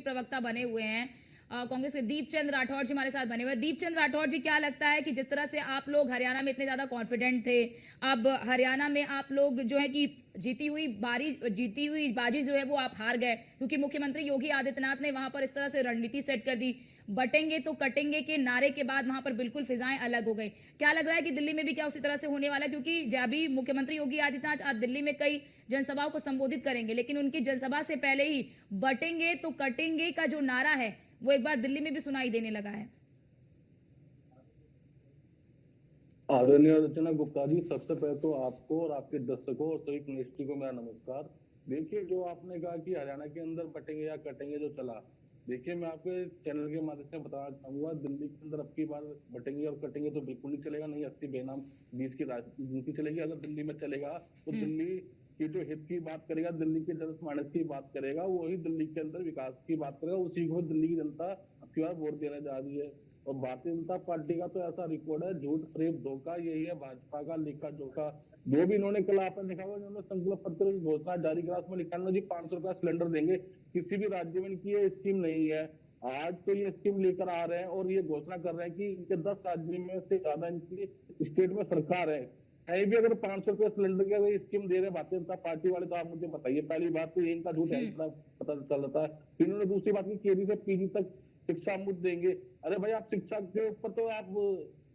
प्रवक्ता बने हुए हैं कांग्रेस के दीपचंद राठौर जी हमारे साथ बने हुए हैं। दीपचंद राठौर जी, क्या लगता है कि जिस तरह से आप लोग हरियाणा में इतने ज्यादा कॉन्फिडेंट थे, अब हरियाणा में आप लोग जो है कि जीती हुई बाजी जो है वो आप हार गए, क्योंकि मुख्यमंत्री योगी आदित्यनाथ ने वहां पर इस तरह से रणनीति सेट कर दी, बटेंगे तो कटेंगे के नारे के बाद वहां पर बिल्कुल फिजाएं अलग हो गई। क्या लग रहा है कि दिल्ली में भी क्या उसी तरह से होने वाला है? क्योंकि जब भी मुख्यमंत्री योगी आदित्यनाथ आज दिल्ली में कई जनसभाओं को संबोधित करेंगे, लेकिन उनकी जनसभा से पहले ही बटेंगे तो कटेंगे का जो नारा है वो एक बार दिल्ली में भी सुनाई देने लगा है। आदरणीय अर्चना गुप्ता जी, सबसे पहले तो आपको और आपके दर्शकों और सभी कम्युनिटी को मेरा नमस्कार। देखिए, जो आपने कहा कि हरियाणा के अंदर बटेंगे या कटेंगे जो चला, देखिए मैं आपके चैनल के माध्यम से बताना चाहूंगा, दिल्ली के अंदर अब की बार बटेंगे और कटेंगे तो बिल्कुल नहीं चलेगा। नहीं 80 बेनाम 20 की राजनीति चलेगी। अगर दिल्ली में चलेगा तो दिल्ली की जो हित की बात करेगा, दिल्ली के जनस मानस की बात करेगा, वही दिल्ली के अंदर विकास की बात करेगा, उसी को दिल्ली की जनता अब की बार वोट देने जा रही है। और भारतीय जनता पार्टी का तो ऐसा रिकॉर्ड है, झूठ फरेब धोखा, यही है भाजपा का लेखा जोखा। जो भी इन्होंने कल आपने देखा होगा, इन्होंने संकल्प पत्र की घोषणा जारी करा, उसमें लिखा जी 500 रुपया सिलेंडर देंगे। किसी भी राज्य में इनकी ये स्कीम नहीं है। आज तो ये स्कीम लेकर आ रहे हैं और ये घोषणा कर रहे हैं कि इनके 10 राज्यों में से ज्यादा इनकी स्टेट में सरकार है। कहीं भी अगर 500 रुपया सिलेंडर की स्कीम दे रहे हैं भारतीय जनता पार्टी वाले, तो आप मुझे बताइए, पहली बात तो इनका झूठ है, इतना पता चल जाता है। इन्होंने दूसरी बात की केजी से पीजी तक शिक्षा मुफ्त देंगे। अरे भाई, आप शिक्षा के ऊपर तो आप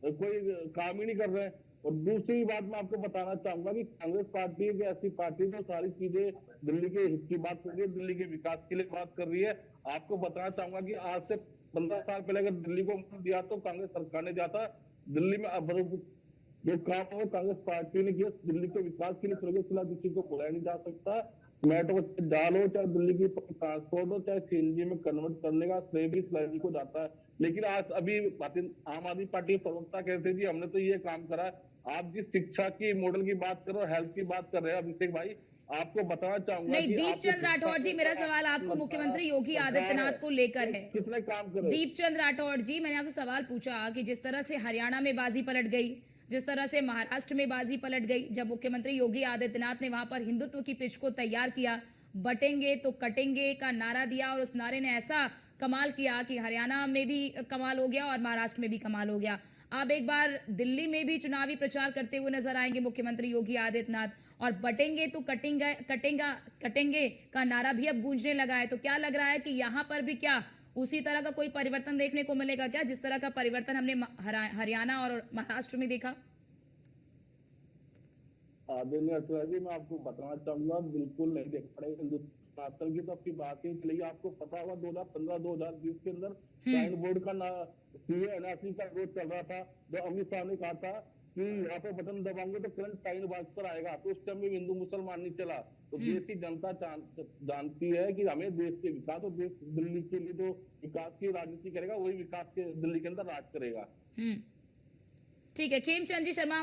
कोई काम ही नहीं कर रहे हैं। और दूसरी बात मैं आपको बताना चाहूंगा कि कांग्रेस पार्टी एक ऐसी पार्टी जो सारी चीजें दिल्ली के हित की बात कर रही है, दिल्ली के विकास के लिए बात कर रही है। आपको बताना चाहूंगा कि आज से 15 साल पहले अगर दिल्ली को दिया तो कांग्रेस सरकार ने जाता दिल्ली में। अब जो काम है कांग्रेस पार्टी ने किया दिल्ली के विकास के लिए, स्वर्गीय शीला दीक्षित को भुलाया नहीं जा सकता। मेट्रो जाल हो, चाहे दिल्ली की ट्रांसपोर्ट हो, चाहे सीएनजी में कन्वर्ट करने का श्रेय भी शिलाजी को जाता है। लेकिन आज अभी आम आदमी पार्टी के प्रवक्ता कहते जी हमने तो ये काम करा है। आप जिस शिक्षा की मॉडल की बात कर रहे हो, हेल्थ की बात कर रहे हैं, अभिषेक भाई आपको बताना चाहूंगा नहीं, कि आपको दीपचंद शिक्षा राठौर जी, मेरा सवाल आपको मुख्यमंत्री योगी आदित्यनाथ को लेकर है। किसने काम करे? दीपचंद राठौर जी, मैंने आपसे सवाल पूछा कि जिस तरह से हरियाणा में बाजी पलट गई, जिस तरह से महाराष्ट्र में बाजी पलट गई, जब मुख्यमंत्री योगी आदित्यनाथ ने वहां पर हिंदुत्व की पिच को तैयार किया, बटेंगे तो कटेंगे का नारा दिया, और उस नारे ने ऐसा कमाल किया कि हरियाणा में भी कमाल हो गया और महाराष्ट्र में भी कमाल हो गया। अब एक बार दिल्ली में भी चुनावी प्रचार करते हुए नजर आएंगे मुख्यमंत्री योगी आदित्यनाथ, और बटेंगे तो कटेंगे का नारा भी अब गूंजने लगा है। तो क्या लग रहा है कि यहाँ पर भी क्या उसी तरह का कोई परिवर्तन देखने को मिलेगा क्या, जिस तरह का परिवर्तन हमने हरियाणा और महाराष्ट्र में देखा? आदरणीय अर्चना जी, मैं आपको बताना चाहूंगा, बिल्कुल नहीं देख पड़े। हिंदुस्तान की तो आपकी बात ही चलेगी। आपको पता होगा 2015-2020 के अंदर साइन बोर्ड का एनआरसी का विरोध चल रहा था, जो अमित शाह ने कहा था कि यहाँ पे बटन दबाएंगे तो करंट साइन बाज पर आएगा। तो उस टाइम में हिंदू मुसलमान नहीं चला। तो देश की जनता जानती है कि हमें देश के विकास और देश दिल्ली के लिए जो विकास की राजनीति करेगा, वही विकास के दिल्ली के अंदर राज करेगा। ठीक है, खेमचंद जी शर्मा।